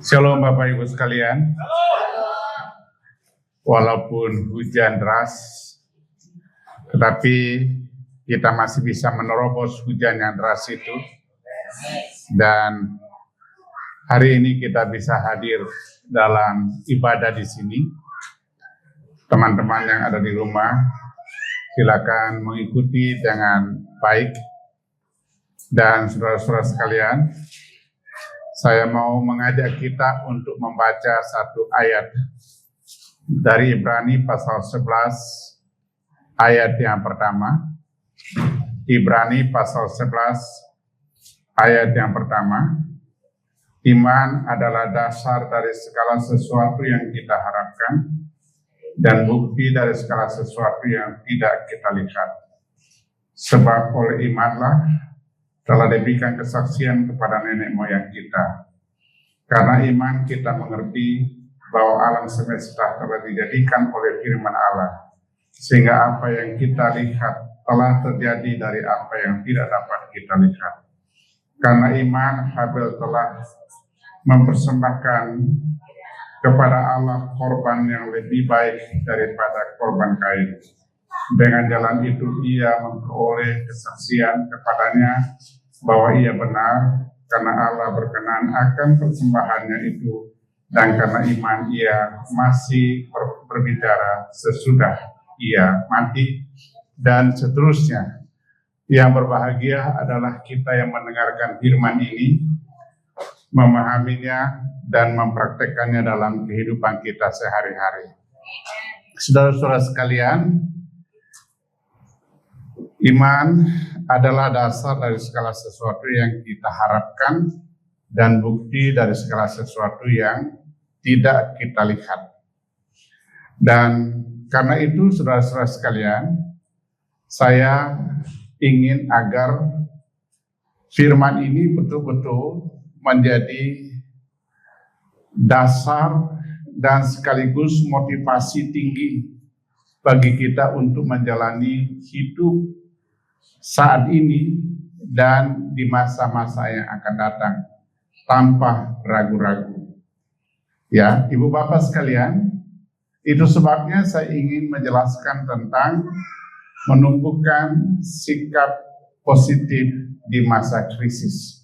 Shalom Bapak Ibu sekalian. Walaupun hujan deras, tetapi kita masih bisa menerobos hujan yang deras itu. Dan hari ini kita bisa hadir dalam ibadah di sini. Teman-teman yang ada di rumah, silakan mengikuti dengan baik. Dan saudara-saudara sekalian, saya mau mengajak kita untuk membaca satu ayat dari Ibrani pasal 11 ayat yang pertama. Ibrani pasal 11 ayat yang pertama. Iman adalah dasar dari segala sesuatu yang kita harapkan dan bukti dari segala sesuatu yang tidak kita lihat. Sebab oleh imanlah telah diberikan kesaksian kepada nenek moyang kita. Karena iman kita mengerti bahwa alam semesta telah dijadikan oleh firman Allah, sehingga apa yang kita lihat telah terjadi dari apa yang tidak dapat kita lihat. Karena iman, Habel telah mempersembahkan kepada Allah korban yang lebih baik daripada korban Kain. Dengan jalan itu ia memperoleh kesaksian kepadanya bahwa ia benar, karena Allah berkenan akan persembahannya itu, dan karena iman ia masih berbicara sesudah ia mati, dan seterusnya. Yang berbahagia adalah kita yang mendengarkan firman ini, memahaminya, dan mempraktekkannya dalam kehidupan kita sehari-hari. Saudara-saudara sekalian, iman adalah dasar dari segala sesuatu yang kita harapkan dan bukti dari segala sesuatu yang tidak kita lihat. Dan karena itu saudara-saudara sekalian, saya ingin agar firman ini betul-betul menjadi dasar dan sekaligus motivasi tinggi bagi kita untuk menjalani hidup saat ini dan di masa-masa yang akan datang tanpa ragu-ragu. Ya, Ibu Bapak sekalian, itu sebabnya saya ingin menjelaskan tentang menumbuhkan sikap positif di masa krisis.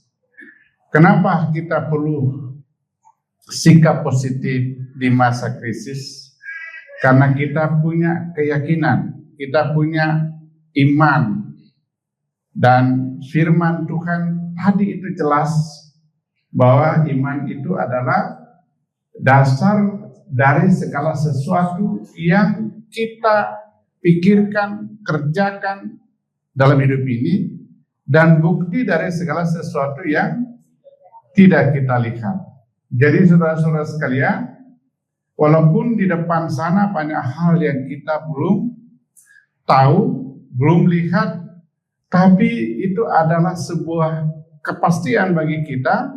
Kenapa kita perlu sikap positif di masa krisis? Karena kita punya keyakinan, kita punya iman. Dan firman Tuhan tadi itu jelas bahwa iman itu adalah dasar dari segala sesuatu yang kita pikirkan, kerjakan dalam hidup ini, dan bukti dari segala sesuatu yang tidak kita lihat. Jadi saudara-saudara sekalian, walaupun di depan sana banyak hal yang kita belum tahu, belum lihat, tapi itu adalah sebuah kepastian bagi kita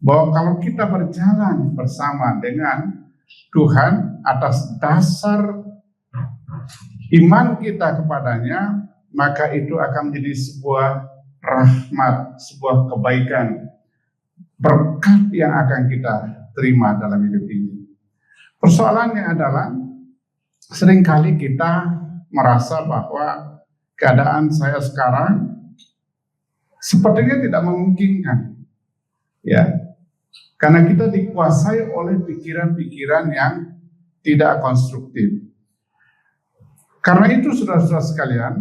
bahwa kalau kita berjalan bersama dengan Tuhan atas dasar iman kita kepadanya, maka itu akan menjadi sebuah rahmat, sebuah kebaikan, berkat yang akan kita terima dalam hidup ini. Persoalannya adalah seringkali kita merasa bahwa keadaan saya sekarang sepertinya tidak memungkinkan, ya, karena kita dikuasai oleh pikiran-pikiran yang tidak konstruktif. Karena itu, saudara-saudara sekalian,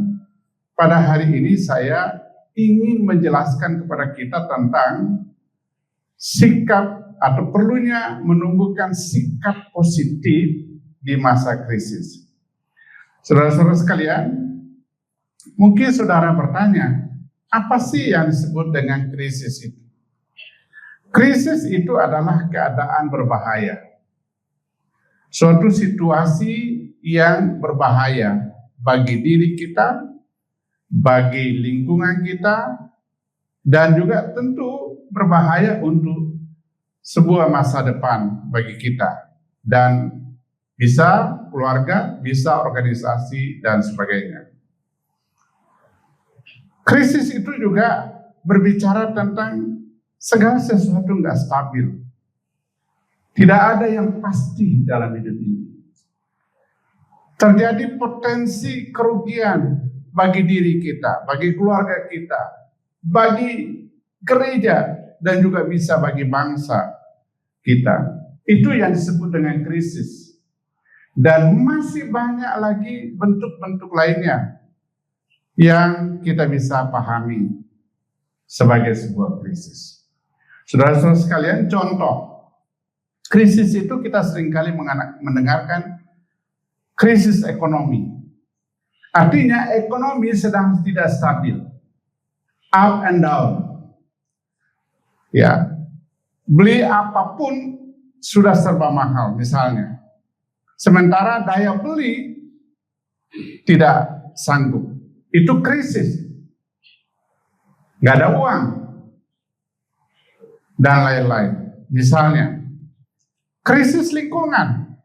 pada hari ini saya ingin menjelaskan kepada kita tentang sikap atau perlunya menumbuhkan sikap positif di masa krisis. Saudara-saudara sekalian, mungkin saudara bertanya, apa sih yang disebut dengan krisis itu? Krisis itu adalah keadaan berbahaya. Suatu situasi yang berbahaya bagi diri kita, bagi lingkungan kita, dan juga tentu berbahaya untuk sebuah masa depan bagi kita. Dan bisa keluarga, bisa organisasi, dan sebagainya. Krisis itu juga berbicara tentang segala sesuatu nggak stabil. Tidak ada yang pasti dalam hidup ini. Terjadi potensi kerugian bagi diri kita, bagi keluarga kita, bagi gereja, dan juga bisa bagi bangsa kita. Itu yang disebut dengan krisis. Dan masih banyak lagi bentuk-bentuk lainnya yang kita bisa pahami sebagai sebuah krisis. Saudara-saudara sekalian, contoh krisis itu kita seringkali mendengarkan krisis ekonomi. Artinya ekonomi sedang tidak stabil, up and down. Ya, beli apapun sudah serba mahal misalnya. Sementara daya beli tidak sanggup. Itu krisis. Nggak ada uang. Dan lain-lain. Misalnya, krisis lingkungan.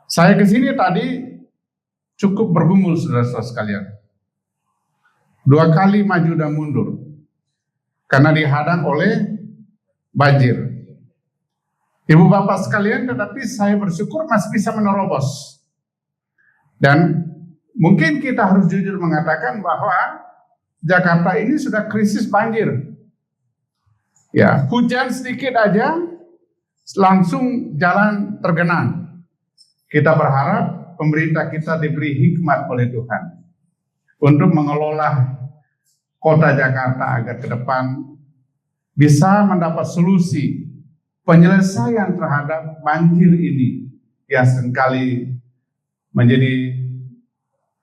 Saya kesini tadi cukup bergumul, saudara-saudara sekalian. 2 kali maju dan mundur. Karena dihadang oleh banjir. Ibu bapak sekalian, tetapi saya bersyukur masih bisa menerobos. Dan mungkin kita harus jujur mengatakan bahwa Jakarta ini sudah krisis banjir. Ya, hujan sedikit aja langsung jalan tergenang. Kita berharap pemerintah kita diberi hikmat oleh Tuhan untuk mengelola kota Jakarta agar ke depan bisa mendapat solusi penyelesaian terhadap banjir ini yang seringkali menjadi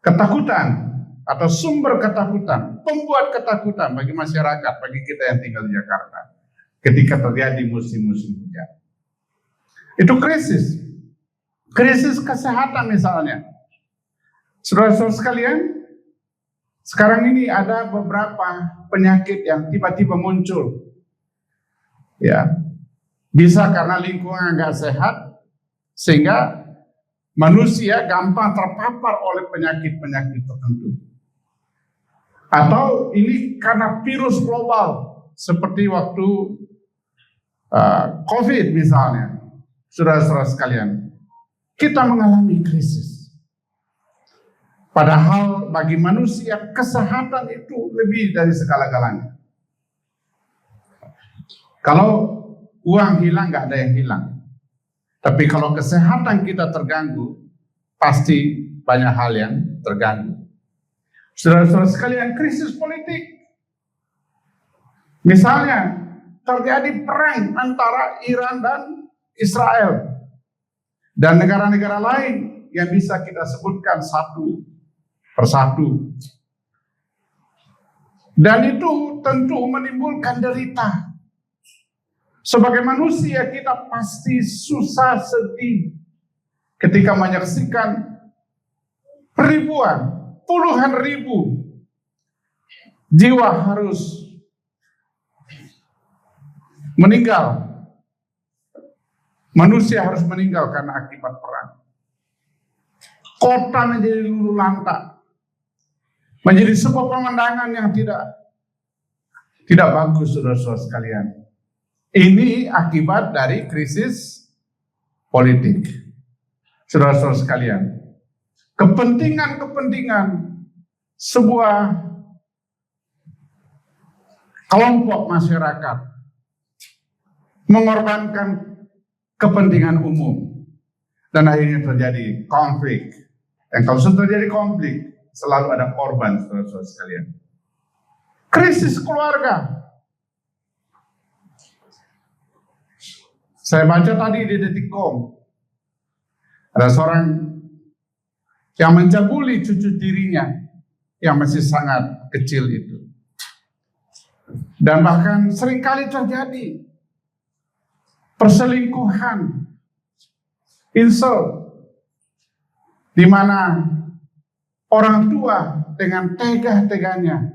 ketakutan atau sumber ketakutan, pembuat ketakutan bagi masyarakat, bagi kita yang tinggal di Jakarta ketika terjadi musim-musim hujan. Itu krisis. Krisis kesehatan misalnya. Saudara-saudara sekalian, sekarang ini ada beberapa penyakit yang tiba-tiba muncul. Ya, bisa karena lingkungan nggak sehat, sehingga manusia gampang terpapar oleh penyakit-penyakit tertentu. Atau ini karena virus global, seperti waktu COVID misalnya. Saudara-saudara sekalian, kita mengalami krisis. Padahal bagi manusia kesehatan itu lebih dari segala-galanya. Kalau uang hilang, nggak ada yang hilang. Tapi kalau kesehatan kita terganggu, pasti banyak hal yang terganggu. Saudara-saudara sekalian, krisis politik. Misalnya, terjadi perang antara Iran dan Israel. Dan negara-negara lain yang bisa kita sebutkan satu persatu. Dan itu tentu menimbulkan derita. Sebagai manusia kita pasti susah, sedih ketika menyaksikan ribuan, puluhan ribu jiwa harus meninggal. Manusia harus meninggal karena akibat perang. Kota menjadi luluh lantak, menjadi sebuah pemandangan yang tidak bagus, saudara-saudara sekalian. Ini akibat dari krisis politik. Saudara-saudara sekalian, kepentingan sebuah kelompok masyarakat mengorbankan kepentingan umum, dan akhirnya terjadi konflik. Dan kalau sudah terjadi konflik, selalu ada korban, saudara-saudara sekalian. Krisis keluarga. Saya baca tadi di Detikcom, ada seorang yang mencabuli cucu tirinya yang masih sangat kecil itu. Dan bahkan seringkali terjadi perselingkuhan, insult, di mana orang tua dengan tega-teganya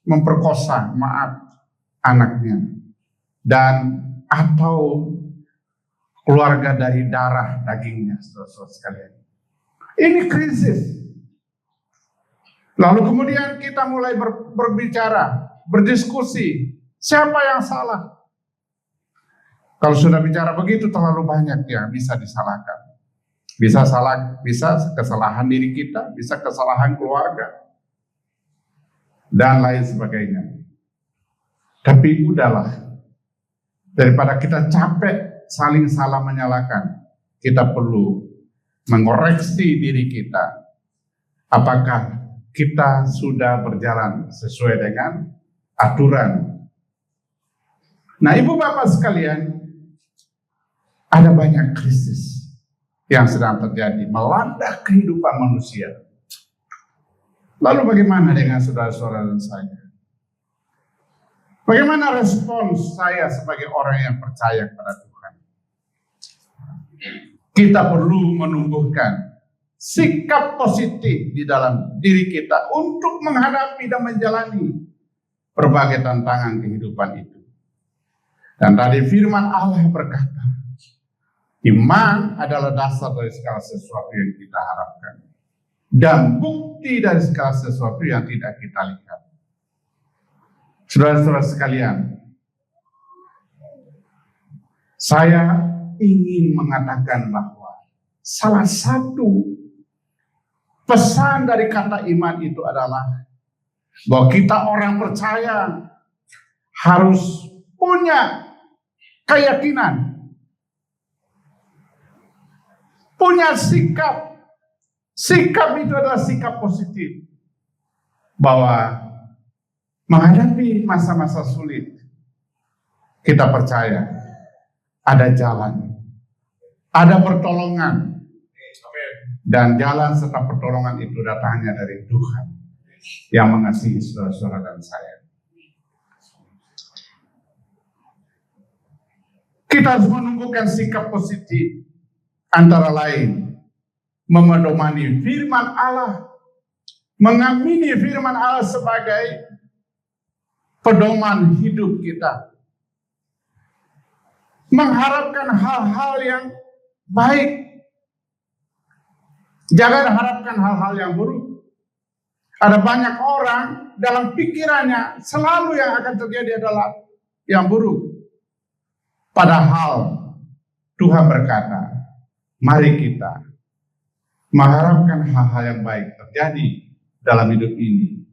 memperkosa, anaknya, dan atau keluarga dari darah dagingnya, saudara-saudara sekalian. Ini krisis. Lalu kemudian kita mulai berbicara, berdiskusi, siapa yang salah? Kalau sudah bicara begitu terlalu banyak yang bisa disalahkan. Bisa kesalahan diri kita, bisa kesalahan keluarga, dan lain sebagainya. Tapi udahlah, daripada kita capek saling salah menyalahkan, kita perlu mengoreksi diri kita. Apakah kita sudah berjalan sesuai dengan aturan? Nah, Ibu Bapak sekalian, ada banyak krisis yang sedang terjadi melanda kehidupan manusia. Lalu bagaimana dengan saudara-saudara dan saya? Bagaimana respons saya sebagai orang yang percaya kepada Tuhan? Kita perlu menumbuhkan sikap positif di dalam diri kita untuk menghadapi dan menjalani berbagai tantangan kehidupan itu. Dan tadi firman Allah berkata, iman adalah dasar dari segala sesuatu yang kita harapkan dan bukti dari segala sesuatu yang tidak kita lihat. Saudara-saudara sekalian, saya ingin mengatakan bahwa salah satu pesan dari kata iman itu adalah bahwa kita orang percaya harus punya keyakinan, punya sikap. Sikap itu adalah sikap positif bahwa menghadapi masa-masa sulit, kita percaya ada jalan, ada pertolongan, dan jalan serta pertolongan itu datangnya dari Tuhan yang mengasihi saudara-saudara dan saya. Kita harus menumbuhkan sikap positif, antara lain memedomani firman Allah, mengamini firman Allah sebagai pedoman hidup kita, mengharapkan hal-hal yang baik, jangan harapkan hal-hal yang buruk. Ada banyak orang dalam pikirannya selalu yang akan terjadi adalah yang buruk. Padahal Tuhan berkata, mari kita mengharapkan hal-hal yang baik terjadi dalam hidup ini,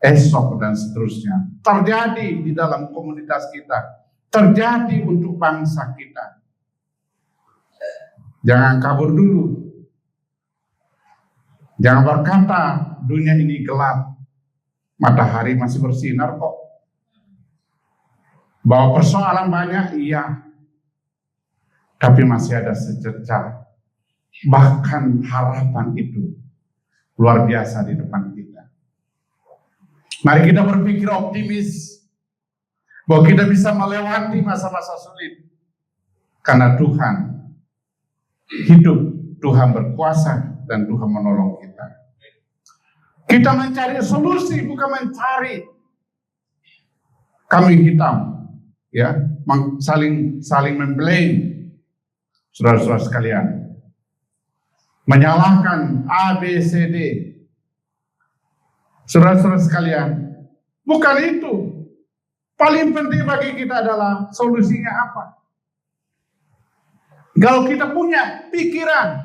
esok dan seterusnya, terjadi di dalam komunitas kita, terjadi untuk bangsa kita. Jangan kabur dulu. Jangan berkata dunia ini gelap, matahari masih bersinar kok. Bahwa persoalan banyak, iya, tapi masih ada secercah, bahkan harapan itu luar biasa di depan kita. Mari kita berpikir optimis bahwa kita bisa melewati masa-masa sulit karena Tuhan hidup, Tuhan berkuasa, dan Tuhan menolong kita. Kita mencari solusi, bukan mencari kambing hitam, ya, saling memblame. Saudara-saudara sekalian, menyalahkan A, B, C, D. Saudara-saudara sekalian, bukan itu. Paling penting bagi kita adalah solusinya apa. Kalau kita punya pikiran,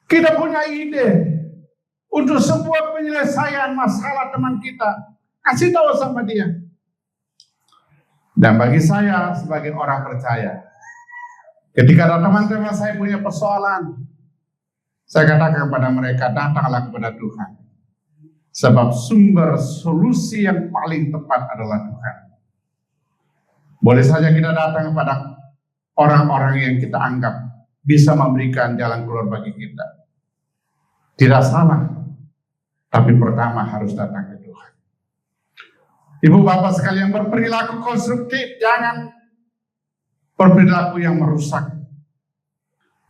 kita punya ide untuk sebuah penyelesaian masalah teman kita, kasih tahu sama dia. Dan bagi saya sebagai orang percaya, ketika ada teman-teman saya punya persoalan, saya katakan kepada mereka, datanglah kepada Tuhan. Sebab sumber solusi yang paling tepat adalah Tuhan. Boleh saja kita datang kepada orang-orang yang kita anggap bisa memberikan jalan keluar bagi kita. Tidak salah, tapi pertama harus datang ke Tuhan. Ibu bapak sekalian, berperilaku konstruktif, jangan berperilaku yang merusak,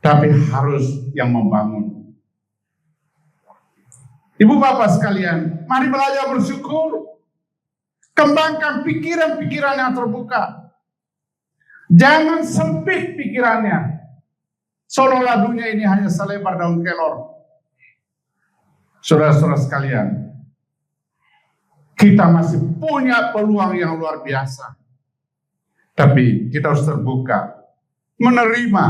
tapi harus yang membangun. Ibu bapak sekalian, mari belajar bersyukur, kembangkan pikiran-pikiran yang terbuka. Jangan sempit pikirannya, seolah-olah dunia ini hanya selebar daun kelor. Saudara-saudara sekalian, kita masih punya peluang yang luar biasa. Tapi kita harus terbuka, menerima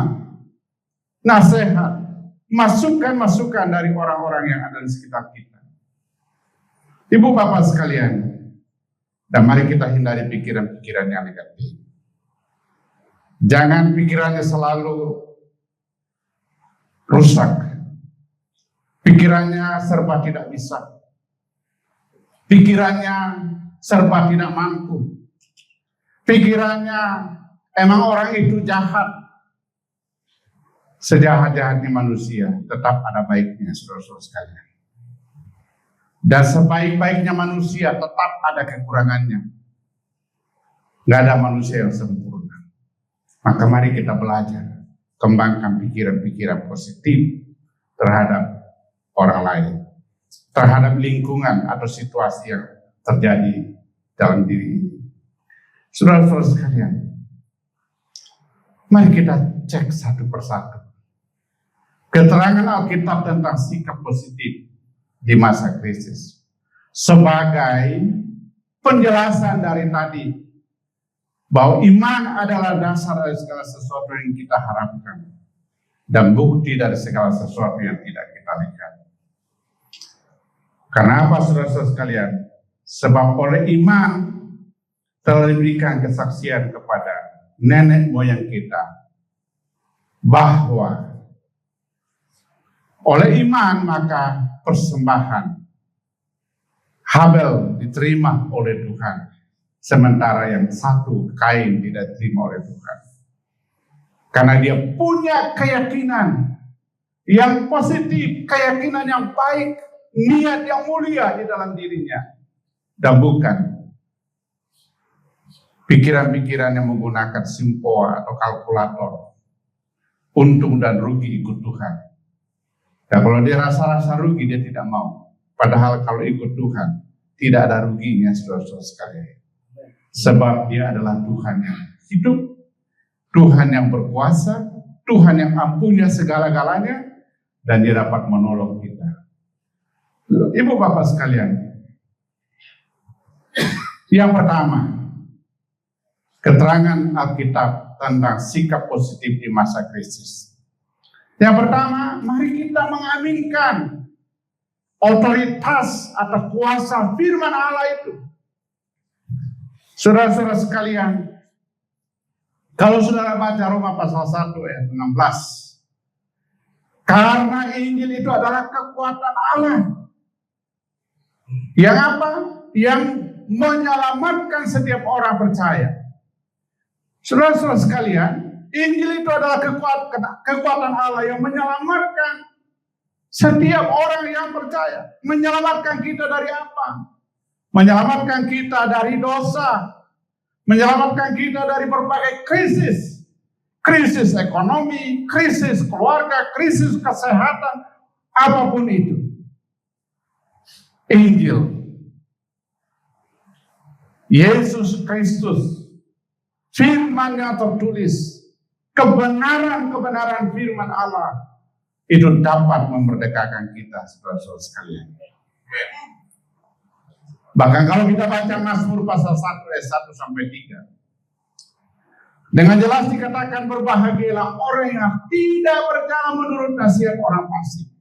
nasihat, masukan-masukan dari orang-orang yang ada di sekitar kita. Ibu bapak sekalian, dan mari kita hindari pikiran-pikiran yang negatif. Jangan pikirannya selalu rusak. Pikirannya serba tidak bisa. Pikirannya serba tidak mampu. Pikirannya emang orang itu jahat. Sejahat-jahatnya manusia tetap ada baiknya, saudara-saudara sekalian. Dan sebaik-baiknya manusia tetap ada kekurangannya. Gak ada manusia yang sempurna. Maka mari kita belajar, kembangkan pikiran-pikiran positif terhadap orang lain, terhadap lingkungan atau situasi yang terjadi dalam diri ini. Saudara-saudara sekalian, mari kita cek satu persatu keterangan Alkitab tentang sikap positif di masa krisis sebagai penjelasan dari tadi bahwa iman adalah dasar dari segala sesuatu yang kita harapkan dan bukti dari segala sesuatu yang tidak kita lihat. Karena apa, saudara-saudara sekalian? Sebab oleh iman telah diberikan kesaksian kepada nenek moyang kita bahwa oleh iman maka persembahan Habel diterima oleh Tuhan, sementara yang satu Kain tidak diterima oleh Tuhan. Karena dia punya keyakinan yang positif, keyakinan yang baik, niat yang mulia di dalam dirinya, dan bukan pikiran-pikiran yang menggunakan simpoa atau kalkulator, untung dan rugi ikut Tuhan. Dan kalau dia rasa-rasa rugi, dia tidak mau. Padahal kalau ikut Tuhan, tidak ada ruginya, saudara-saudara sekalian. Sebab dia adalah Tuhan yang hidup, Tuhan yang berkuasa, Tuhan yang ampunya segala-galanya, dan dia dapat menolong kita. Ibu bapak sekalian, yang pertama, keterangan Alkitab tentang sikap positif di masa krisis. Yang pertama, mari kita mengaminkan otoritas atau kuasa firman Allah itu. Saudara-saudara sekalian, kalau saudara baca Roma pasal 1 ayat 16, karena Injil itu adalah kekuatan Allah. Yang apa? Yang menyelamatkan setiap orang percaya. Saudara-saudara sekalian, Injil itu adalah kekuatan Allah yang menyelamatkan setiap orang yang percaya. Menyelamatkan kita dari apa? Menyelamatkan kita dari dosa. Menyelamatkan kita dari berbagai krisis. Krisis ekonomi, krisis keluarga, krisis kesehatan, apapun itu. Injil, Yesus Kristus, firman yang tertulis, kebenaran-kebenaran firman Allah itu dapat memerdekakan kita, saudara-saudara sekalian. Bahkan kalau kita baca Mazmur pasal 1 ayat 1 sampai 3, dengan jelas dikatakan berbahagialah orang yang tidak berjalan menurut nasihat orang fasik,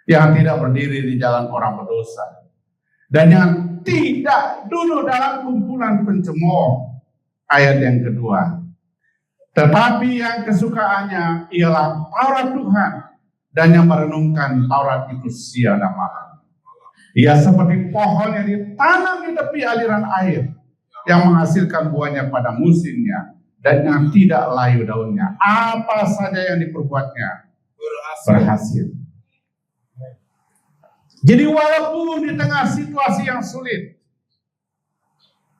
yang tidak berdiri di jalan orang berdosa, dan yang tidak duduk dalam kumpulan pencemooh. Ayat yang kedua, tetapi yang kesukaannya ialah Taurat Tuhan, dan yang merenungkan Taurat itu siang dan malam. Ia seperti pohon yang ditanam di tepi aliran air, yang menghasilkan buahnya pada musimnya, dan yang tidak layu daunnya. Apa saja yang diperbuatnya berhasil. Jadi walaupun di tengah situasi yang sulit,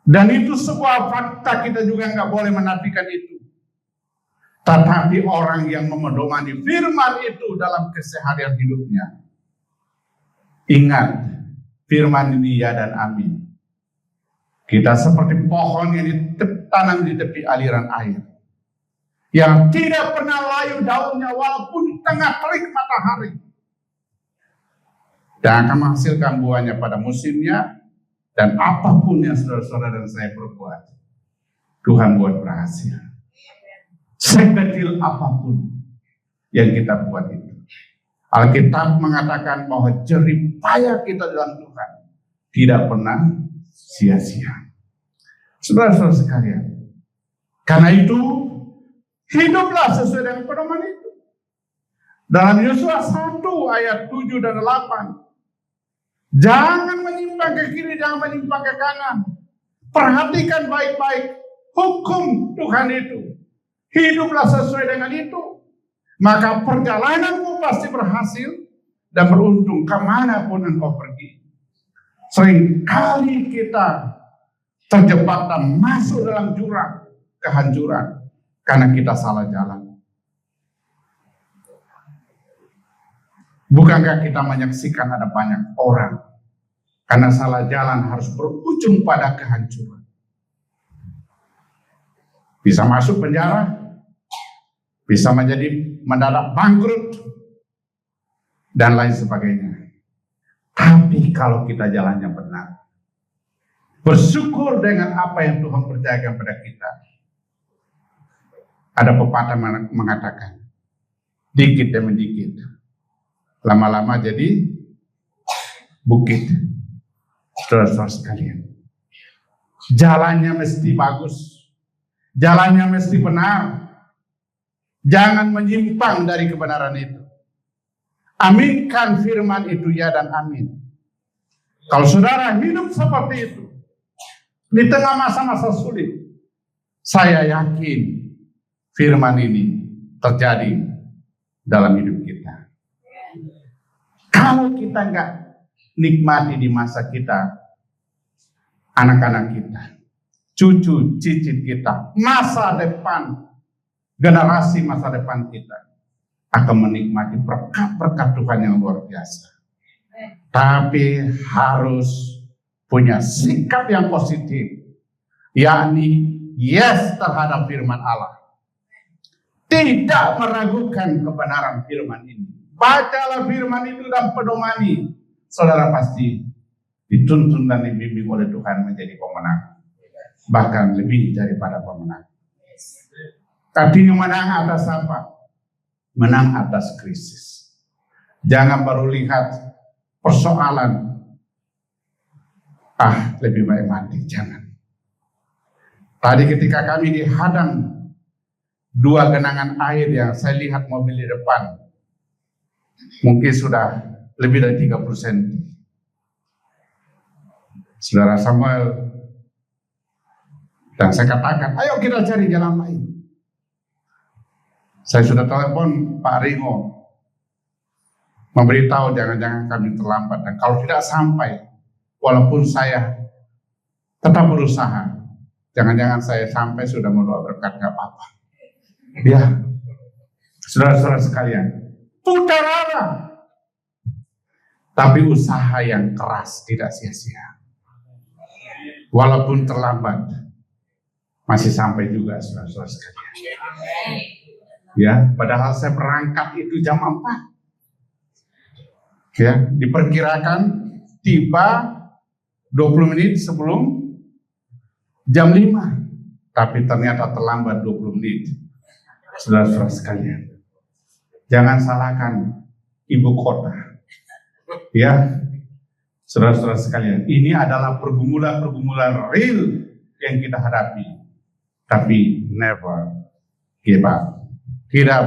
dan itu sebuah fakta, kita juga nggak boleh menafikan itu. Tetapi orang yang memedomani firman itu dalam keseharian hidupnya, ingat, firman ini ya dan amin. Kita seperti pohon yang ditanam di tepi aliran air, yang tidak pernah layu daunnya walaupun tengah terik matahari, dan akan menghasilkan buahnya pada musimnya, dan apapun yang saudara-saudara dan saya perbuat, Tuhan buat berhasil. Sekecil apapun yang kita buat itu. Alkitab mengatakan bahwa jerih payah kita dalam Tuhan tidak pernah sia-sia. Saudara-saudara sekalian, karena itu hiduplah sesuai dengan pedoman itu. Dalam Yosua 1 ayat 7 dan 8, jangan menyimpang ke kiri, jangan menyimpang ke kanan. Perhatikan baik-baik hukum Tuhan itu. Hiduplah sesuai dengan itu. Maka perjalananmu pasti berhasil dan beruntung kemanapun engkau pergi. Seringkali kita terjebak dan masuk dalam jurang kehancuran karena kita salah jalan. Bukankah kita menyaksikan ada banyak orang karena salah jalan harus berujung pada kehancuran? Bisa masuk penjara, bisa menjadi mendadak bangkrut, dan lain sebagainya. Tapi kalau kita jalannya benar, bersyukur dengan apa yang Tuhan percayakan pada kita. Ada pepatah mengatakan, dikit demi dikit, lama-lama jadi bukit. Saudara-saudara sekalian, jalannya mesti bagus, jalannya mesti benar. Jangan menyimpang dari kebenaran itu. Aminkan firman itu ya dan amin. Kalau saudara hidup seperti itu di tengah masa-masa sulit, saya yakin firman ini terjadi dalam hidup kita. Kalau kita nggak nikmati di masa kita, anak-anak kita, cucu cicit kita, masa depan, generasi masa depan kita akan menikmati berkat-berkat Tuhan yang luar biasa. Tapi harus punya sikap yang positif, yakni yes terhadap firman Allah. Tidak meragukan kebenaran firman ini. Bacalah firman itu dan pedomani. Saudara pasti dituntun dan dibimbing oleh Tuhan menjadi pemenang. Bahkan lebih daripada pemenang. Artinya menang atas apa? Menang atas krisis. Jangan baru lihat persoalan, lebih baik mati, jangan. Tadi ketika kami dihadang 2 genangan air yang saya lihat mobil di depan, mungkin sudah lebih dari 30 cm. Saudara Samuel dan saya katakan, ayo kita cari jalan lain. Saya sudah telepon Pak Ringo, memberitahu jangan-jangan kami terlambat, dan kalau tidak sampai, walaupun saya tetap berusaha, jangan-jangan saya sampai sudah mendoa berkat, nggak apa-apa. Ya, saudara-saudara sekalian, putar arah, tapi usaha yang keras tidak sia-sia. Walaupun terlambat, masih sampai juga, saudara-saudara sekalian. Ya, padahal saya berangkat itu jam 4. Ya, diperkirakan tiba 20 menit sebelum jam 5. Tapi ternyata terlambat 20 menit. Saudara-saudara sekalian, jangan salahkan ibu kota. Ya, saudara-saudara sekalian, ini adalah pergumulan-pergumulan real yang kita hadapi. Tapi never give up. Tidak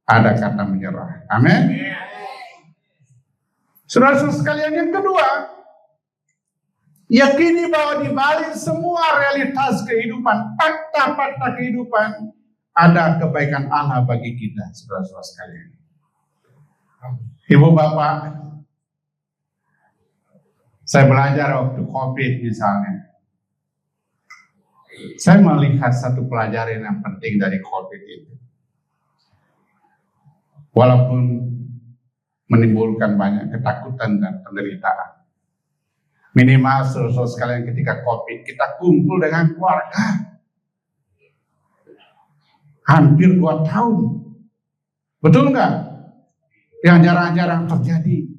ada kata menyerah. Amin. Saudara-saudara sekalian, yang kedua, yakini bahwa di balik semua realitas kehidupan, fakta-fakta kehidupan, ada kebaikan Allah bagi kita, saudara-saudara sekalian. Ibu bapak, saya belajar waktu COVID misalnya. Saya melihat satu pelajaran yang penting dari COVID itu. Walaupun menimbulkan banyak ketakutan dan penderitaan. Minimal saudara-saudara sekalian ketika COVID kita kumpul dengan keluarga. Hampir 2 tahun. Betul nggak? Yang jarang-jarang terjadi.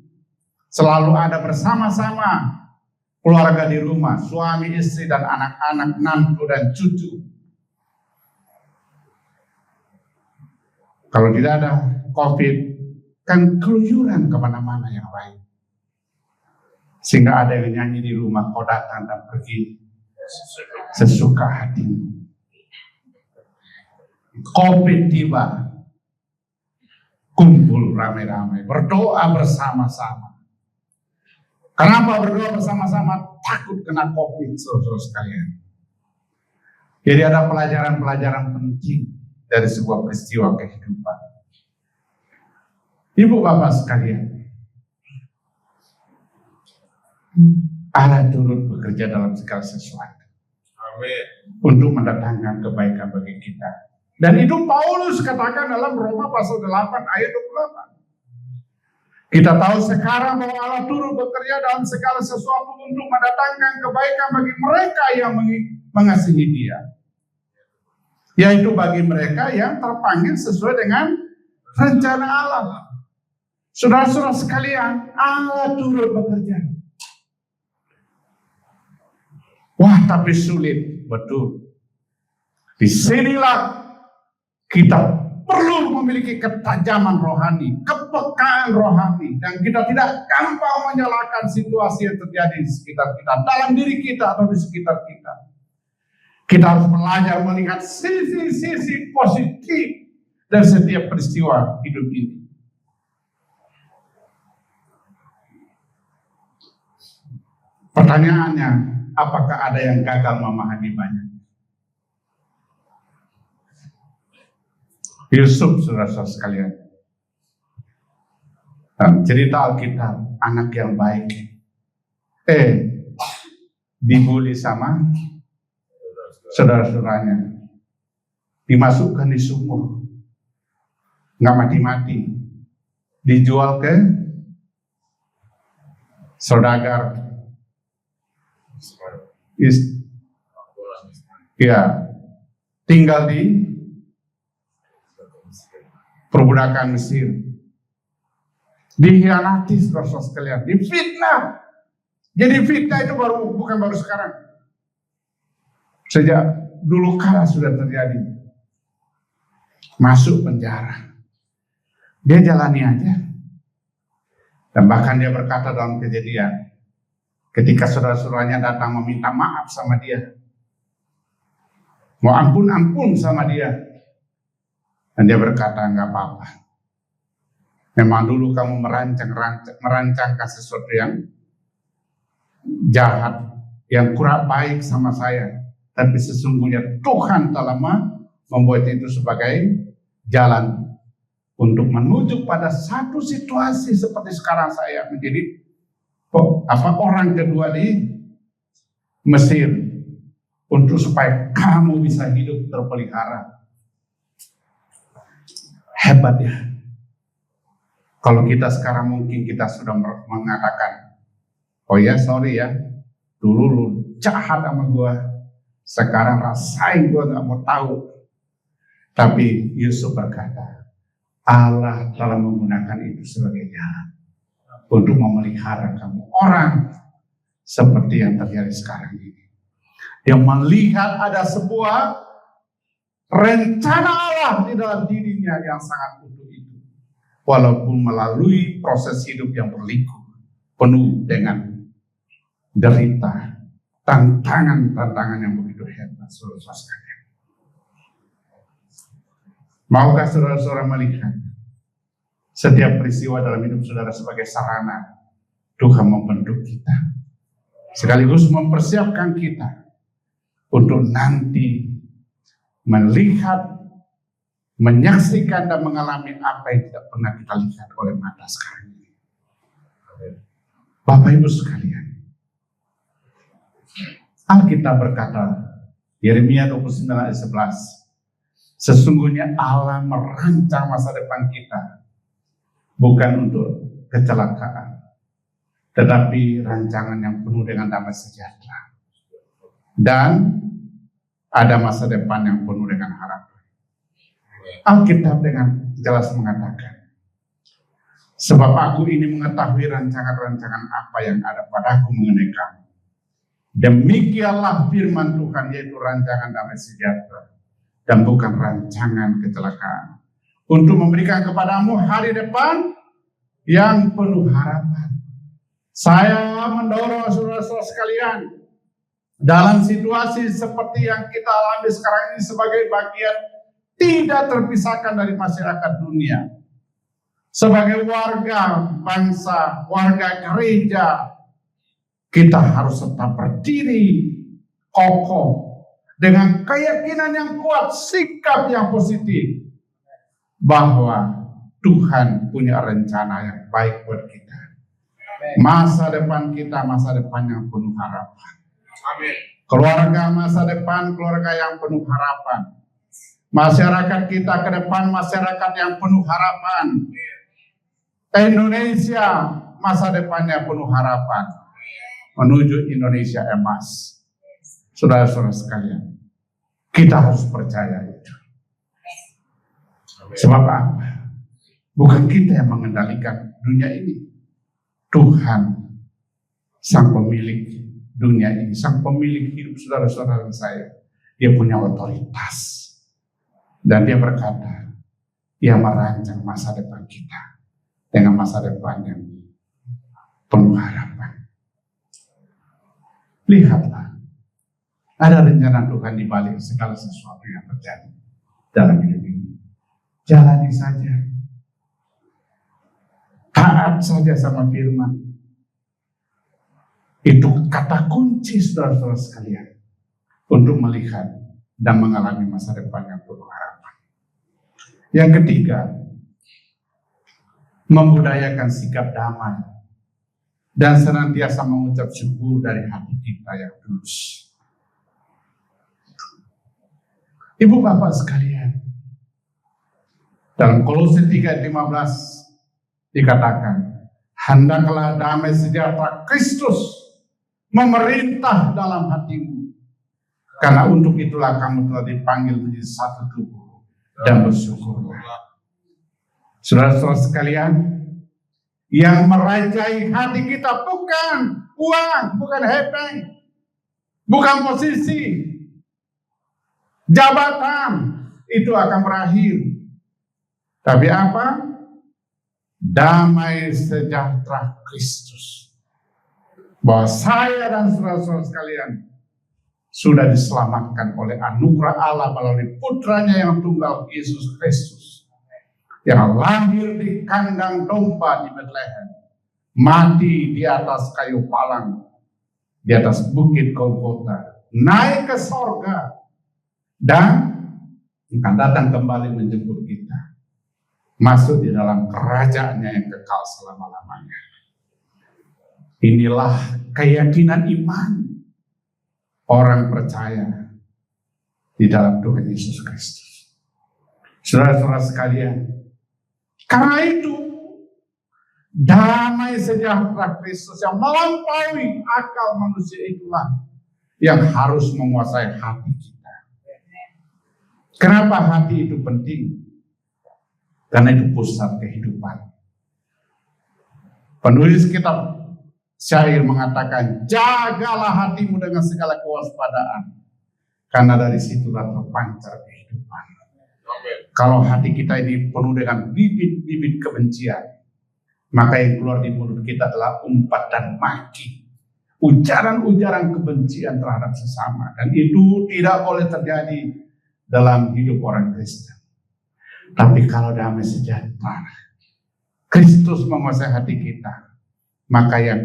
Selalu ada bersama-sama. keluarga di rumah, suami, istri, dan anak-anak, menantu, dan cucu. Kalau tidak ada COVID, kan keluyuran kemana-mana yang lain. Sehingga ada yang nyanyi di rumah, kau datang dan pergi sesuka hatimu. COVID tiba, kumpul ramai-ramai, berdoa bersama-sama. Kenapa berdoa bersama-sama? Takut kena COVID, saudara sekalian. Jadi ada pelajaran-pelajaran penting dari sebuah peristiwa kehidupan. Ibu bapak sekalian, Allah turut bekerja dalam segala sesuatu. Amin. Untuk mendatangkan kebaikan bagi kita. Dan itu Paulus katakan dalam Roma pasal 8 ayat 28. Kita tahu sekarang bahwa Allah turut bekerja dalam segala sesuatu untuk mendatangkan kebaikan bagi mereka yang mengasihi Dia. Yaitu bagi mereka yang terpanggil sesuai dengan rencana Allah. Saudara-saudara sekalian, Allah turut bekerja. Wah, tapi sulit, betul. Disinilah kita perlu memiliki ketajaman rohani, kepekaan rohani, dan kita tidak gampang menyalahkan situasi yang terjadi di sekitar kita, dalam diri kita atau di sekitar kita. Kita harus belajar melihat sisi-sisi positif dari setiap peristiwa hidup ini. Pertanyaannya, apakah ada yang gagal memahami banyak? Yusuf, saudara-saudara sekalian. Dan cerita Alkitab, anak yang baik. Dibully sama saudara-saudaranya. Dimasukkan di sumur. Nggak mati-mati. Dijual ke saudagar. Tinggal di perbudakan Mesir, dikhianati saudara sekalian, difitnah. Jadi fitnah itu bukan baru sekarang, sejak dulu kala sudah terjadi. Masuk penjara, dia jalani aja, dan bahkan dia berkata dalam Kejadian, ketika saudara-saudaranya datang meminta maaf sama dia, mau ampun sama dia, dan dia berkata, enggak apa-apa. Memang dulu kamu merancangkan sesuatu yang jahat, yang kurang baik sama saya, tapi sesungguhnya Tuhan telah membuat itu sebagai jalan untuk menuju pada satu situasi seperti sekarang saya menjadi orang kedua di Mesir, untuk supaya kamu bisa hidup terpelihara. Hebat ya. Kalau kita sekarang mungkin kita sudah mengatakan, oh ya sorry ya, dulu lu jahat sama gua, sekarang rasain gua gak mau tahu. Tapi Yusuf berkata, Allah telah menggunakan itu sebagai jalan untuk memelihara kamu. Orang seperti yang terjadi sekarang ini, yang melihat ada sebuah rencana Allah di dalam dirinya yang sangat utuh itu, walaupun melalui proses hidup yang berliku, penuh dengan derita, tantangan yang begitu hebat, saudara-saudara sekalian. Maukah saudara-saudara melihat setiap peristiwa dalam hidup saudara sebagai sarana Tuhan membentuk kita, sekaligus mempersiapkan kita untuk nanti melihat, menyaksikan dan mengalami apa yang tidak pernah kita lihat oleh mata sekarang ini. Bapak Ibu sekalian, Alkitab berkata, Yeremia 29 ayat 11, sesungguhnya Allah merancang masa depan kita bukan untuk kecelakaan, tetapi rancangan yang penuh dengan damai sejahtera dan ada masa depan yang penuh dengan harapan. Alkitab dengan jelas mengatakan, sebab aku ini mengetahui rancangan-rancangan apa yang ada padaku mengenai kamu, Demikianlah firman Tuhan, yaitu rancangan damai sejahtera dan bukan rancangan kecelakaan, untuk memberikan kepadamu hari depan yang penuh harapan. Saya mendorong saudara-saudara sekalian, dalam situasi seperti yang kita alami sekarang ini sebagai bagian tidak terpisahkan dari masyarakat dunia, sebagai warga bangsa, warga gereja, kita harus tetap berdiri kokoh dengan keyakinan yang kuat, sikap yang positif bahwa Tuhan punya rencana yang baik buat kita. Masa depan kita masa depan yang penuh harapan. Amin. Keluarga masa depan keluarga yang penuh harapan. Masyarakat kita ke depan masyarakat yang penuh harapan. Indonesia masa depannya penuh harapan. Menuju Indonesia emas. Saudara-saudara sekalian, kita harus percaya itu. Sebab apa? Bukan kita yang mengendalikan dunia ini. Tuhan, sang pemilik dunia ini, sang pemilik hidup saudara-saudara saya. Dia punya otoritas. Dan dia berkata, dia merancang masa depan kita dengan masa depan yang penuh harapan. Lihatlah, ada rencana Tuhan di balik segala sesuatu yang terjadi dalam hidup ini. Jalani saja. Taat saja sama firman. Itu kata kunci saudara-saudara sekalian untuk melihat dan mengalami masa depan yang penuh harapan. Yang ketiga, membudayakan sikap damai dan senantiasa mengucap syukur dari hati kita yang tulus. Ibu bapak sekalian, dalam Kolose 3:15 dikatakan, hendaklah damai sejahtera Kristus memerintah dalam hatimu, karena untuk itulah kamu telah dipanggil menjadi satu tubuh, dan bersyukurlah. Saudara-saudara sekalian, yang merajai hati kita bukan uang, bukan hepeng, bukan posisi, jabatan, itu akan berakhir. Tapi apa? Damai sejahtera Kristus. Bahwa saya dan saudara-saudara sekalian sudah diselamatkan oleh anugerah Allah melalui putranya yang tunggal, Yesus Kristus, yang lahir di kandang domba di Bethlehem, mati di atas kayu palang, di atas bukit Golgota, naik ke sorga, dan akan datang kembali menjemput kita masuk di dalam kerajaannya yang kekal selama-lamanya. Inilah keyakinan iman orang percaya di dalam Tuhan Yesus Kristus. Saudara-saudara sekalian, karena itu damai sejahtera Kristus yang melampaui akal manusia itulah yang harus menguasai hati kita. Kenapa hati itu penting? Karena itu pusat kehidupan. Penulis kitab syair mengatakan, jagalah hatimu dengan segala kewaspadaan, karena dari situlah terpancar kehidupan. Kalau hati kita ini penuh dengan bibit-bibit kebencian, maka yang keluar di mulut kita adalah umpat dan maki, ujaran-ujaran kebencian terhadap sesama, dan itu tidak boleh terjadi dalam hidup orang Kristen. Tapi kalau damai sejahtera Kristus menguasai hati kita, maka yang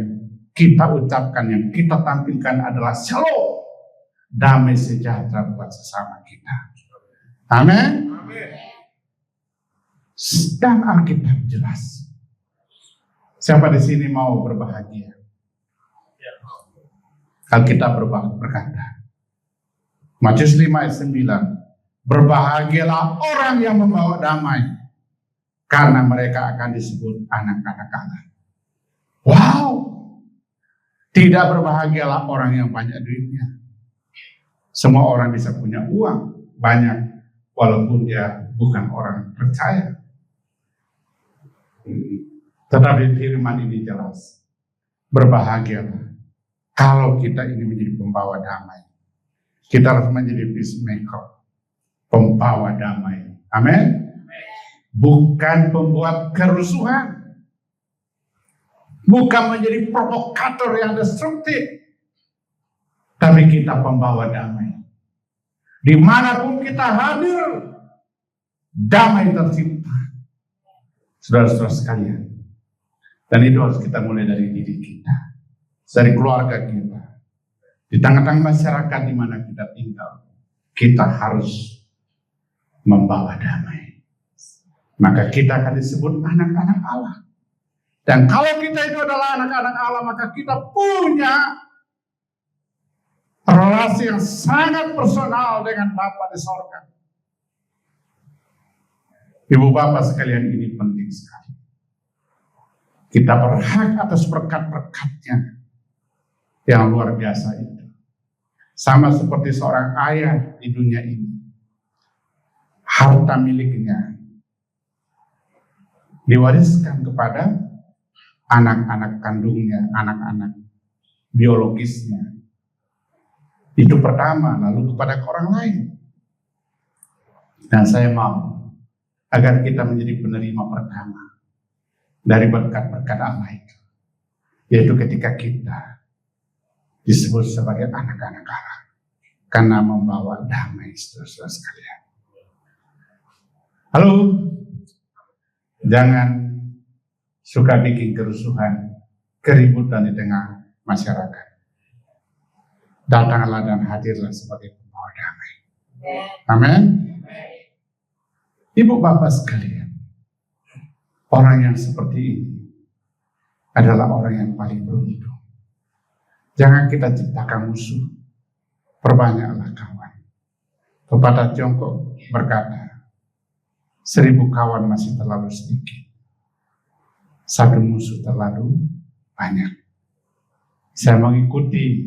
kita ucapkan, yang kita tampilkan adalah shalom, damai sejahtera buat sesama kita. Amin. Dan Alkitab jelas. Siapa di sini mau berbahagia? Alkitab berkata, Matius 5:9, berbahagialah orang yang membawa damai, karena mereka akan disebut anak-anak Allah. Wow, tidak berbahagialah orang yang banyak duitnya. Semua orang bisa punya uang banyak, walaupun dia bukan orang percaya. Tetapi firman ini jelas, berbahagialah Kalau kita ini menjadi pembawa damai, kita harus menjadi peacemaker, pembawa damai. Amin. Bukan pembuat kerusuhan, bukan menjadi provokator yang destruktif, tapi kita pembawa damai. Dimanapun kita hadir, damai tercipta. Saudara-saudara sekalian, dan itu harus kita mulai dari diri kita, dari keluarga kita, di tengah-tengah masyarakat di mana kita tinggal. Kita harus membawa damai. Maka kita akan disebut anak-anak Allah. Dan kalau kita itu adalah anak-anak Allah, maka kita punya relasi yang sangat personal dengan Bapa di sorga. Ibu bapak sekalian, ini penting sekali. Kita berhak atas berkat-berkatnya yang luar biasa itu. Sama seperti seorang ayah di dunia ini. Harta miliknya diwariskan kepada anak-anak kandungnya, anak-anak biologisnya. Itu pertama, lalu kepada orang lain. Dan saya mau agar kita menjadi penerima pertama dari berkat-berkat Allah itu, yaitu ketika kita disebut sebagai anak-anak Allah karena membawa damai, saudara-saudara sekalian. Halo, jangan suka bikin kerusuhan, keributan di tengah masyarakat. Datanglah dan hadirlah sebagai pembawa damai. Amin. Ibu bapak sekalian, orang yang seperti ini adalah orang yang paling beruntung. Jangan kita ciptakan musuh, perbanyaklah kawan. Pepatah Tiongkok berkata, 1000 kawan masih terlalu sedikit, 1 musuh terlalu banyak. Saya mengikuti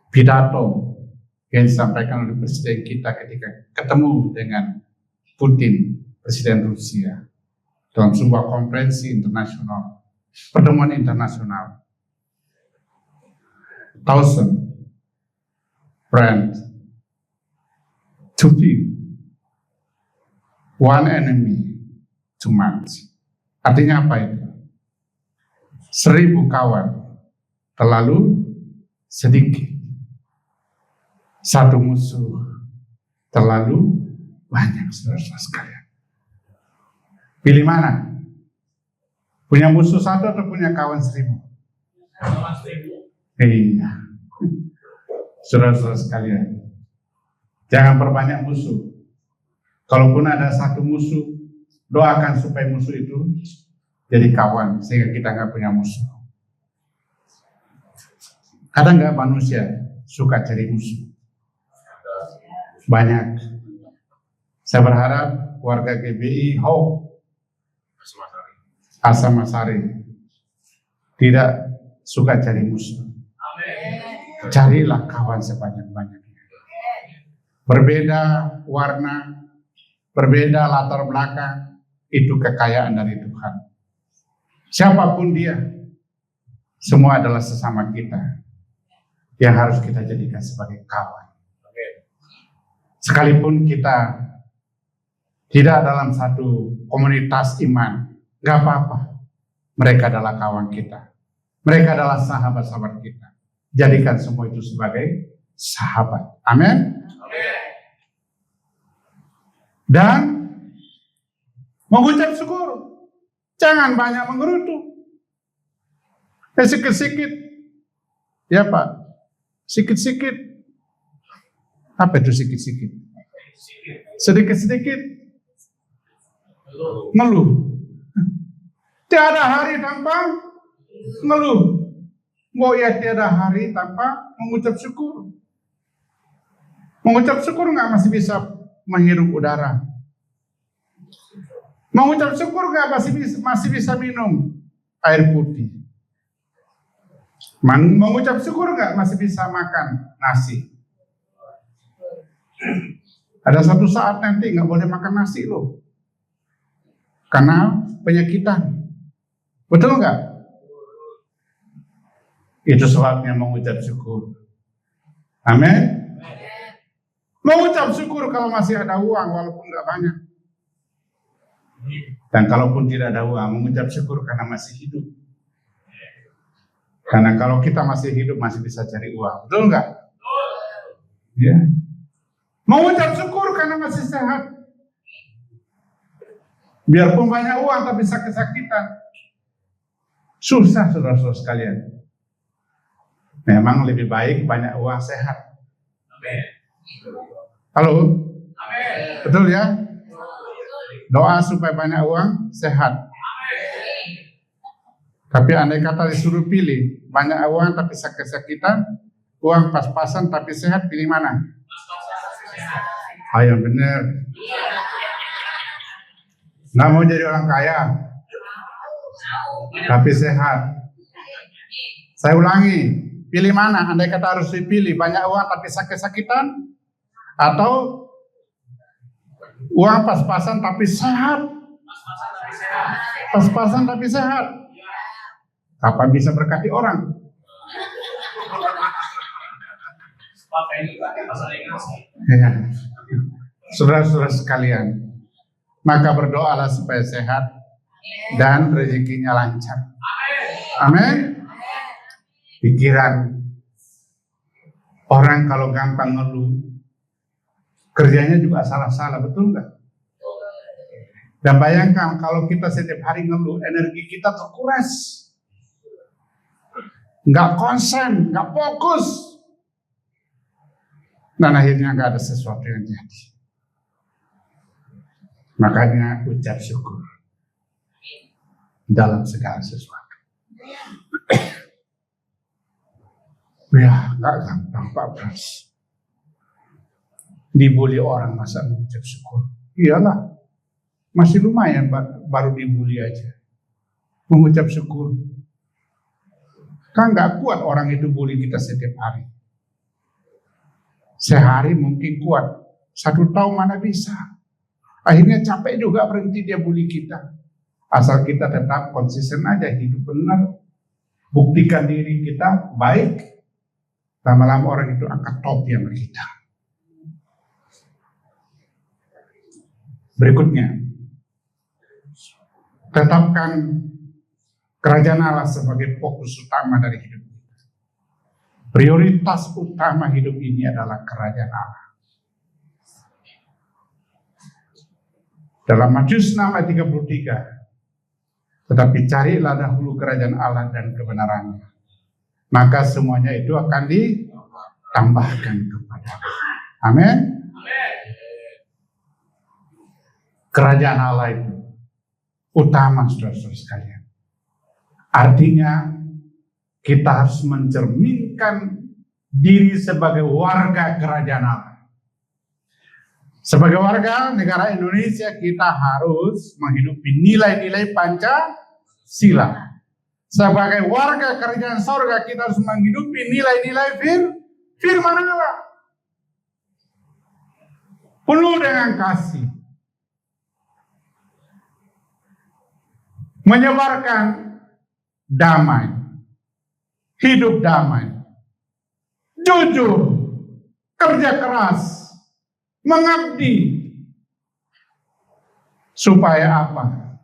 pidato yang disampaikan oleh Presiden kita ketika ketemu dengan Putin, Presiden Rusia, dalam sebuah konferensi internasional, pertemuan internasional. 1000 friends, 2 few, 1 enemy, too much. Artinya apa itu? 1000 kawan terlalu sedikit, 1 musuh terlalu banyak, saudara-saudara sekalian. Pilih mana? Punya musuh 1 atau punya kawan 1000? Kawan 1000. Iya. Saudara-saudara sekalian, jangan perbanyak musuh. Kalaupun ada 1 musuh, doakan supaya musuh itu jadi kawan, sehingga kita nggak punya musuh. Ada nggak manusia suka cari musuh? Banyak. Saya berharap warga GBI Hope Asamasari tidak suka cari musuh. Carilah kawan sebanyak-banyaknya. Berbeda warna, berbeda latar belakang, itu kekayaan dari Tuhan. Siapapun dia, semua adalah sesama kita yang harus kita jadikan sebagai kawan. Sekalipun kita tidak dalam satu komunitas iman, gak apa-apa. Mereka adalah kawan kita. Mereka adalah sahabat-sahabat kita. Jadikan semua itu sebagai sahabat. Amin. Dan mengucap syukur. Jangan banyak menggerutu. Sikit-sikit. Ya Pak. Sikit-sikit. Apa itu sikit-sikit? Sedikit-sedikit ngeluh. Tiada hari tanpa ngeluh. Mau ya tiada hari tanpa mengucap syukur. Mengucap syukur nggak masih bisa menghirup udara. Mengucap syukur nggak masih bisa minum air putih. Mengucap syukur nggak masih bisa makan nasi. Ada satu saat nanti nggak boleh makan nasi loh, karena penyakitan. Betul nggak? Itu sebabnya mengucap syukur. Amin. Mengucap syukur kalau masih ada uang walaupun nggak banyak. Dan kalaupun tidak ada uang, mengucap syukur karena masih hidup. Karena kalau kita masih hidup masih bisa cari uang, betul nggak? Ya. Mengucap syukur karena masih sehat. Biarpun banyak uang tapi sakit-sakitan. Susah saudara-saudara sekalian. Memang lebih baik banyak uang sehat. Halo? Betul ya? Doa supaya banyak uang sehat. Tapi andai kata disuruh pilih banyak uang tapi sakit-sakitan, uang pas-pasan tapi sehat, pilih mana? Ayo bener. Nggak mau jadi orang kaya tapi sehat. Saya ulangi, pilih mana? Andai kata harus dipilih banyak uang tapi sakit-sakitan, atau uang pas-pasan tapi sehat? Pas-pasan tapi sehat. Kapan bisa berkati orang? Ya. Saudara-saudara sekalian, maka berdoalah supaya sehat dan rezekinya lancar. Amin. Pikiran orang kalau gampang ngeluh, kerjanya juga salah-salah, betul nggak? Dan bayangkan kalau kita setiap hari ngeluh, energi kita terkuras, nggak konsen, nggak fokus, dan akhirnya nggak ada sesuatu yang jadi. Makanya ucap syukur dalam segala sesuatu. Ya, nggak gampang Pak Pras. Dibully orang masa mengucap syukur? Iyalah, masih lumayan baru dibully aja. Mengucap syukur. Kan nggak kuat orang itu bully kita setiap hari. Sehari mungkin kuat, 1 tahun mana bisa. Akhirnya capek juga berhenti dia bully kita. Asal kita tetap konsisten aja, hidup benar. Buktikan diri kita baik. Lama-lama orang itu angkat topi sama kita. Berikutnya, tetapkan kerajaan Allah sebagai fokus utama dari hidup kita. Prioritas utama hidup ini adalah kerajaan Allah. Dalam Matius 6 ayat 33, tetapi carilah dahulu kerajaan Allah dan kebenarannya, maka semuanya itu akan ditambahkan kepada. Amin. Kerajaan Allah itu utama, saudara-saudara sekalian. Artinya kita harus mencerminkan diri sebagai warga kerajaan Allah. Sebagai warga negara Indonesia, kita harus menghidupi nilai-nilai Pancasila. Sebagai warga kerajaan surga, kita harus menghidupi nilai-nilai firman Allah. Penuh dengan kasih. Menyebarkan damai. Hidup damai. Jujur. Kerja keras. Mengabdi. Supaya apa?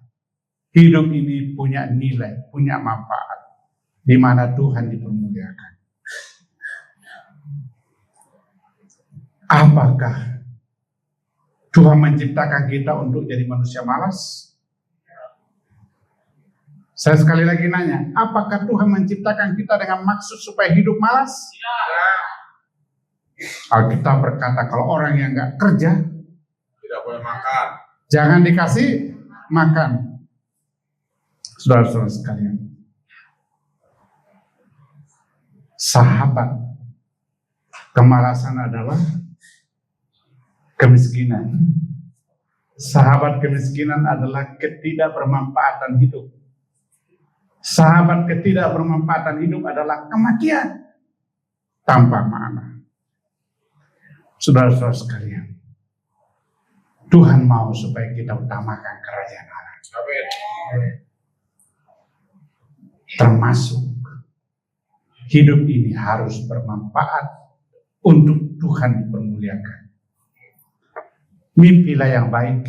Hidup ini punya nilai, punya manfaat, di mana Tuhan dipermuliakan. Apakah Tuhan menciptakan kita untuk jadi manusia malas? Saya sekali lagi nanya, apakah Tuhan menciptakan kita dengan maksud supaya hidup malas? Alkitab berkata kalau orang yang nggak kerja tidak boleh makan. Jangan dikasih makan. Saudara-saudara sekalian, sahabat kemalasan adalah kemiskinan. Sahabat kemiskinan adalah ketidakbermanfaatan hidup. Sahabat ketidakbermanfaatan hidup adalah kematian tanpa makna. Saudara-saudara sekalian, Tuhan mau supaya kita utamakan kerajaan Allah. Termasuk hidup ini harus bermanfaat untuk Tuhan dipermuliakan. Mimpilah yang baik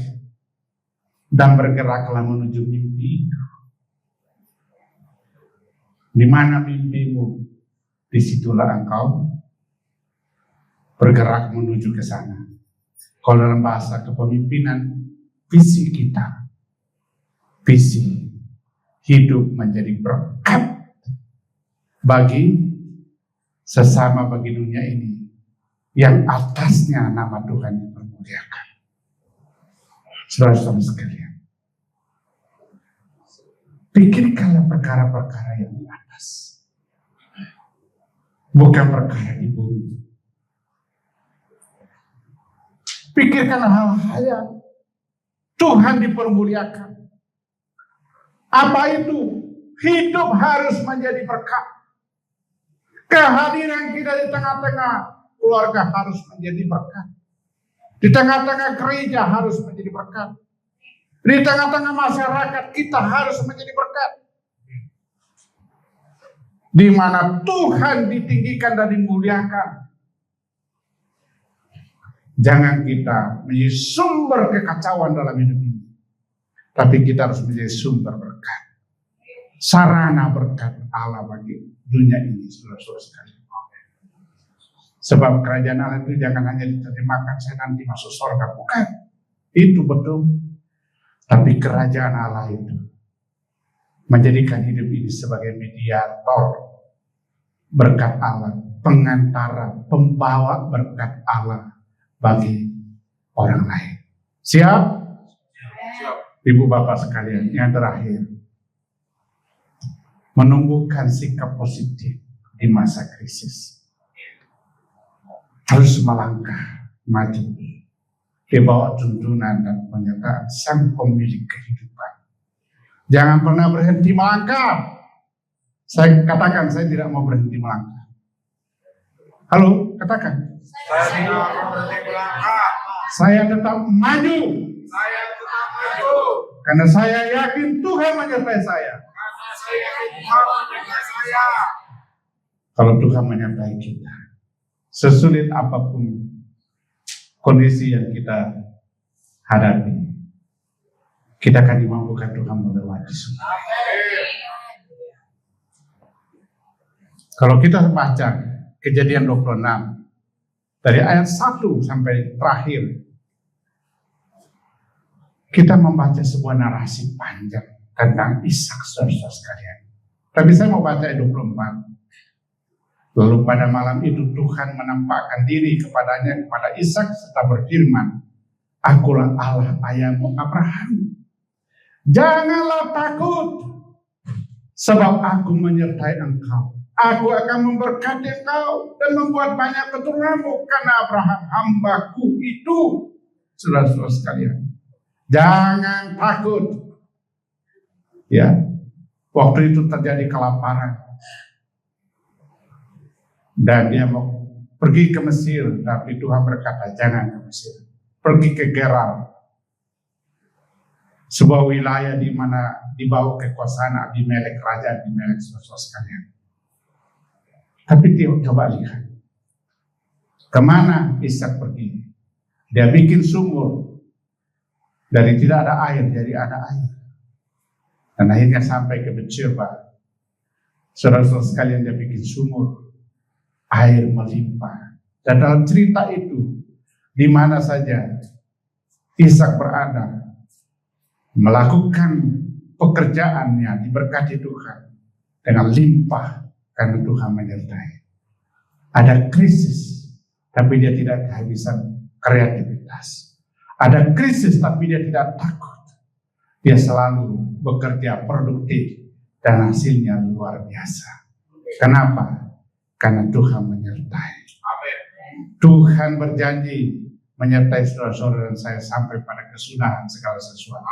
dan bergeraklah menuju mimpi itu. Di mana mimpimu, disitulah engkau bergerak menuju ke sana. Kalau dalam bahasa kepemimpinan, visi kita, visi hidup menjadi berkat bagi sesama, bagi dunia ini, yang atasnya nama Tuhan dipermuliakan. Saudara-saudara sekalian, pikirkanlah perkara-perkara yang di atas, bukan perkara di bumi. Pikirkan hal-hal yang Tuhan dipermuliakan. Apa itu? Hidup harus menjadi berkat. Kehadiran kita di tengah-tengah keluarga harus menjadi berkat. Di tengah-tengah gereja harus menjadi berkat. Di tengah-tengah masyarakat kita harus menjadi berkat. Di mana Tuhan ditinggikan dan dimuliakan. Jangan kita menjadi sumber kekacauan dalam hidup ini. Tapi kita harus menjadi sumber berkat. Sarana berkat Allah bagi dunia ini, saudara-saudara sekalian. Sebab kerajaan Allah itu jangan hanya diterjemahkan saya nanti masuk surga. Bukan. Itu betul. Tapi kerajaan Allah itu menjadikan hidup ini sebagai mediator berkat Allah, pengantara, pembawa berkat Allah bagi orang lain. Siap? Siap. Ibu bapak sekalian, yang terakhir, menumbuhkan sikap positif di masa krisis. Harus melangkah maju di bawah tuntunan dan penyertaan Sang Pemilik kehidupan. Jangan pernah berhenti melangkah. Saya katakan, saya tidak mau berhenti melangkah. Halo, katakan. Saya tidak mau berhenti melangkah. Saya tetap maju. Saya tetap maju. Karena saya yakin Tuhan menyertai saya. Karena saya yakin Tuhan menyertai saya. Kalau Tuhan menyertai kita, sesulit apapun kondisi yang kita hadapi, kita akan dimampukan Tuhan melewati semua. Kalau kita baca Kejadian 26 dari ayat 1 sampai terakhir, kita membaca sebuah narasi panjang tentang Ishak, saudara-saudara sekalian. Tapi saya mau baca ayat 24. Lalu pada malam itu Tuhan menampakkan diri kepadanya, kepada Ishak, serta berfirman, Akulah Allah ayahmu Abraham. Janganlah takut, sebab aku menyertai engkau. Aku akan memberkati engkau dan membuat banyak keturunanmu, karena Abraham hambaku itu. Saudara-saudara sekalian, jangan takut. Ya, waktu itu terjadi kelaparan. Dan dia mau pergi ke Mesir, tapi Tuhan berkata, jangan ke Mesir. Pergi ke Gerar, sebuah wilayah di mana di bawah kekuasaan Abimelek, Raja Abimelek, saudara sekalian. Tapi coba lihat, kemana Ishak pergi? Dia bikin sumur, dari tidak ada air jadi ada air. Dan akhirnya sampai ke Beersheba. Saudara-saudara sekalian, dia bikin sumur, air melimpah. Dan dalam cerita itu, di mana saja Ishak berada, melakukan pekerjaannya diberkati Tuhan dengan limpah karena Tuhan menyertai. Ada krisis, tapi dia tidak kehabisan kreativitas. Ada krisis, tapi dia tidak takut. Dia selalu bekerja produktif dan hasilnya luar biasa. Kenapa? Karena Tuhan menyertai. Tuhan berjanji menyertai saudara-saudara dan saya sampai pada kesudahan segala sesuatu.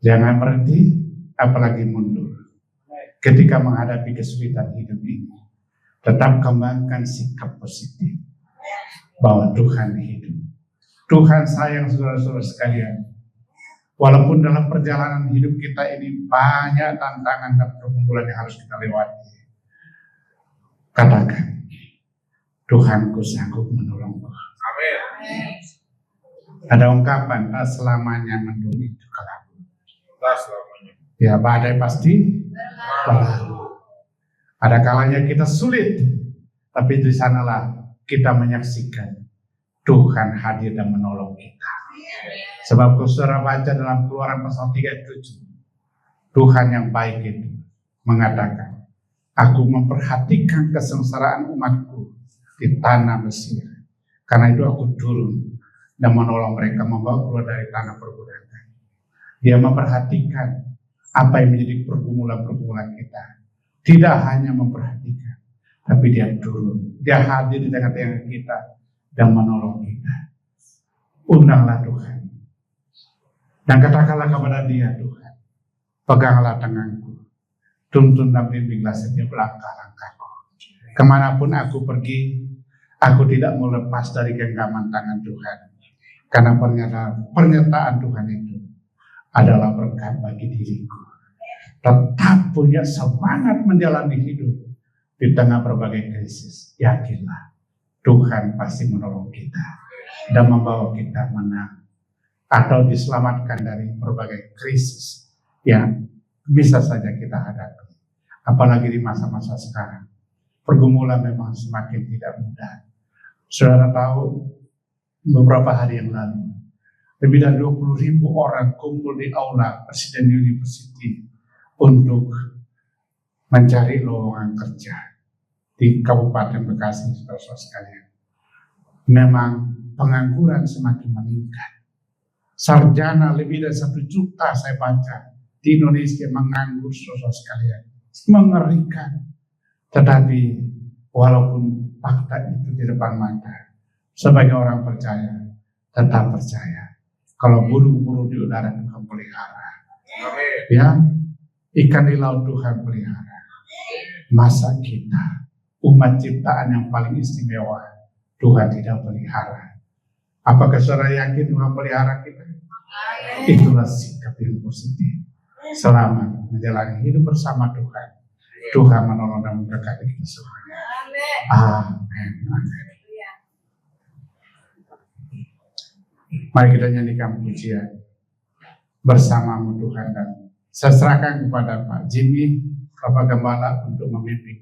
Jangan berhenti, apalagi mundur. Ketika menghadapi kesulitan hidup ini, tetap kembangkan sikap positif bahwa Tuhan hidup. Tuhan sayang saudara-saudara sekalian. Walaupun dalam perjalanan hidup kita ini banyak tantangan dan pergumulan yang harus kita lewati, Katakan, Tuhanku sanggup menolongku. Amin. Ada ungkapan, tak selamanya mendung itu kelabu. Tak selamanya. Ya, badai pasti berlalu. Ada kalanya kita sulit, tapi di sanalah kita menyaksikan Tuhan hadir dan menolong kita. Sebab saudara baca dalam Keluaran pasal 37, Tuhan yang baik itu mengatakan, aku memperhatikan kesengsaraan umatku di tanah Mesir. Karena itu aku turun dan menolong mereka membawa keluar dari tanah perbudakan. Dia memperhatikan apa yang menjadi pergumulan-pergumulan kita. Tidak hanya memperhatikan, tapi dia turun. Dia hadir di tengah-tengah kita dan menolong kita. Undanglah Tuhan. Dan katakanlah kepada dia, Tuhan, peganglah tanganku. Tuntun dan bimbinglah setiap langkah-langkahku. Kemanapun aku pergi, aku tidak mau lepas dari genggaman tangan Tuhan. Karena pernyataan Tuhan itu adalah berkat bagi diriku. Tetap punya semangat menjalani hidup di tengah berbagai krisis. Yakinlah, Tuhan pasti menolong kita dan membawa kita menang atau diselamatkan dari berbagai krisis yang bisa saja kita hadapi. Apalagi di masa-masa sekarang, pergumulan memang semakin tidak mudah. Saudara tahu, beberapa hari yang lalu, lebih dari 20.000 orang kumpul di aula Presiden University untuk mencari lowongan kerja di Kabupaten Bekasi, saudara-saudara sekalian. Memang pengangguran semakin meningkat. Sarjana lebih dari 1 juta saya baca di Indonesia menganggur, saudara sekalian. Mengerikan. Tetapi walaupun fakta itu di depan mata, sebagai orang percaya, tetap percaya. Kalau burung-burung di udara Tuhan pelihara. Amin. Ya, ikan di laut Tuhan pelihara. Masa kita, umat ciptaan yang paling istimewa, Tuhan tidak pelihara. Apakah saudara yakin Tuhan pelihara kita? Itulah sikap yang positif. Selamat menjalani hidup bersama Tuhan. Tuhan menolong dan memberkati kita semuanya. Amin. Amin. Mari kita nyanyikan pujian bersamamu Tuhan, dan saya serahkan kepada Pak Jimmy, Bapak Gembala untuk memimpin.